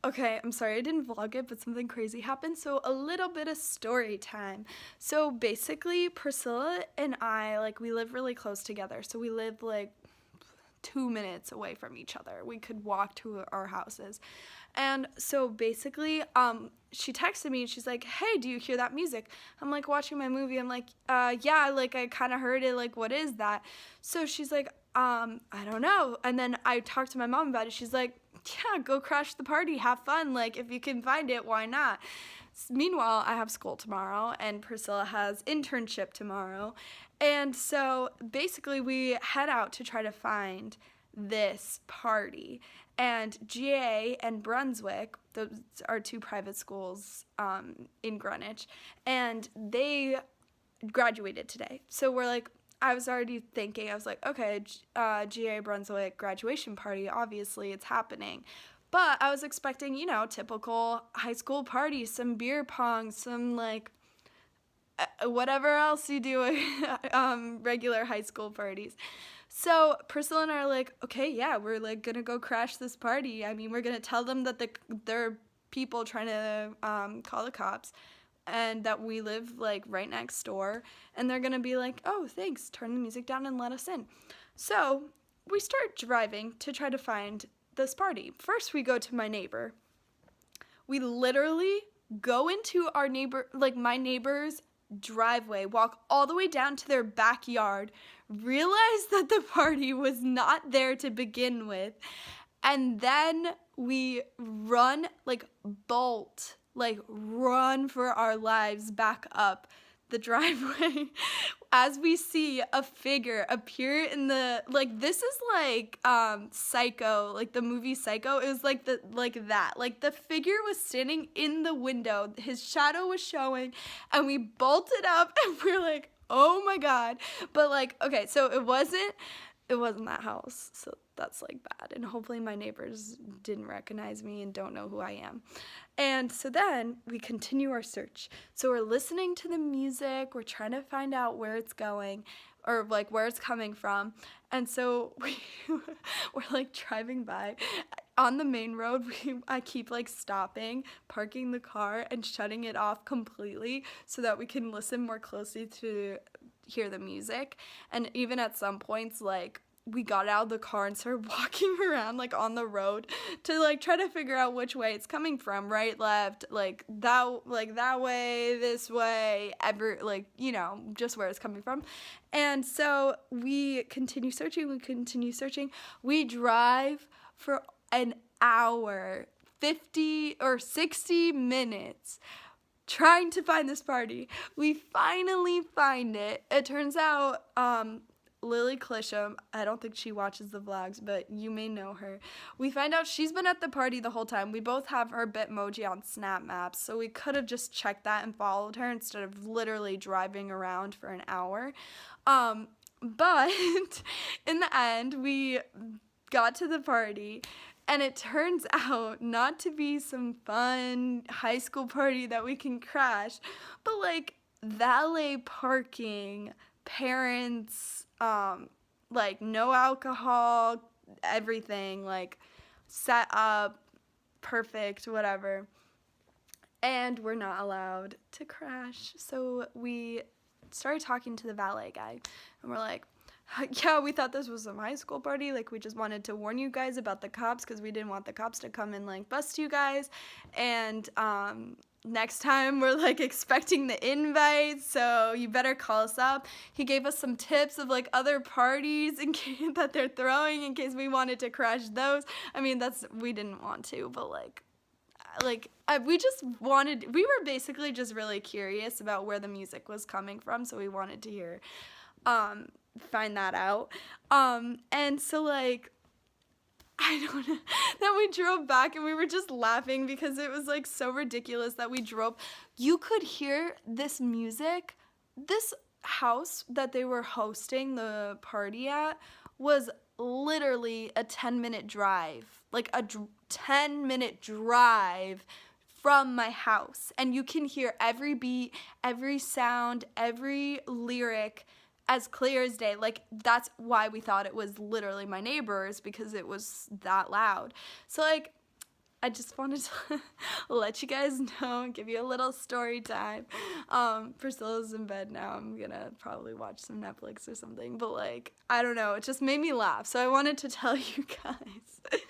Okay, I'm sorry I didn't vlog it, but something crazy happened. So a little bit of story time. So basically, Priscilla and I, like, we live really close together. So we live like 2 minutes away from each other. We could walk to our houses. And so basically, she texted me and she's like, "Hey, do you hear that music?" I'm like watching my movie. I'm like, yeah, like I kind of heard it. Like, what is that? So she's like, I don't know. And then I talked to my mom about it. She's like, yeah, go crash the party, have fun. Like, if you can find it, why not? Meanwhile, I have school tomorrow, and Priscilla has internship tomorrow. And so basically, we head out to try to find this party. And GA and Brunswick, those are two private schools in Greenwich, and they graduated today. So we're like, I was already thinking, I was like, okay, GA Brunswick graduation party, obviously it's happening. But I was expecting, typical high school party, some beer pong, some like whatever else you do at regular high school parties. So Priscilla and I are like, okay, yeah, we're like gonna go crash this party. I mean, we're gonna tell them that there are people trying to call the cops, and that we live like right next door, and they're gonna be like, oh, thanks, turn the music down and let us in. So we start driving to try to find this party. First, we go to my neighbor. We literally go into my neighbor's driveway, walk all the way down to their backyard, realize that the party was not there to begin with, and then we run, run for our lives back up the driveway as we see a figure appear in the, like, this is like Psycho, like the movie Psycho. It was like the figure was standing in the window, his shadow was showing, and we bolted up and we're like, oh my god. But like, okay, so it wasn't that house, so that's like bad, and hopefully my neighbors didn't recognize me and don't know who I am. And so then we continue our search. So we're listening to the music, we're trying to find out where it's going, or like where it's coming from. And so we're like driving by on the main road. I keep like stopping, parking the car, and shutting it off completely so that we can listen more closely to hear the music. And even at some points, like, we got out of the car and started walking around like on the road to like try to figure out which way it's coming from, right, left, like that way, this way, just where it's coming from. And so we continue searching. We drive for an hour, 50 or 60 minutes, trying to find this party. We finally find it. It turns out Lily Clisham, I don't think she watches the vlogs, but you may know her. We find out she's been at the party the whole time. We both have her Bitmoji on Snap Maps, so we could have just checked that and followed her instead of literally driving around for an hour. But in the end, we got to the party, and it turns out not to be some fun high school party that we can crash, but like valet parking, parents, like no alcohol, everything, like set up, perfect, whatever. And we're not allowed to crash. So we started talking to the valet guy, and we're like, yeah, we thought this was some high school party. Like, we just wanted to warn you guys about the cops because we didn't want the cops to come and like bust you guys. And next time we're like expecting the invite, so you better call us up. He gave us some tips of like other parties in case that they're throwing in case we wanted to crash those. I mean, we didn't want to, but we were basically just really curious about where the music was coming from, so we wanted to find that out. And so like, I don't know. Then we drove back and we were just laughing because it was like so ridiculous that we drove. You could hear this music. This house that they were hosting the party at was literally a 10-minute drive. Like a 10-minute drive from my house. And you can hear every beat, every sound, every lyric as clear as day. Like, that's why we thought it was literally my neighbors, because it was that loud. So like, I just wanted to let you guys know and give you a little story time. Priscilla's in bed now. I'm gonna probably watch some Netflix or something, but like, I don't know, it just made me laugh, so I wanted to tell you guys.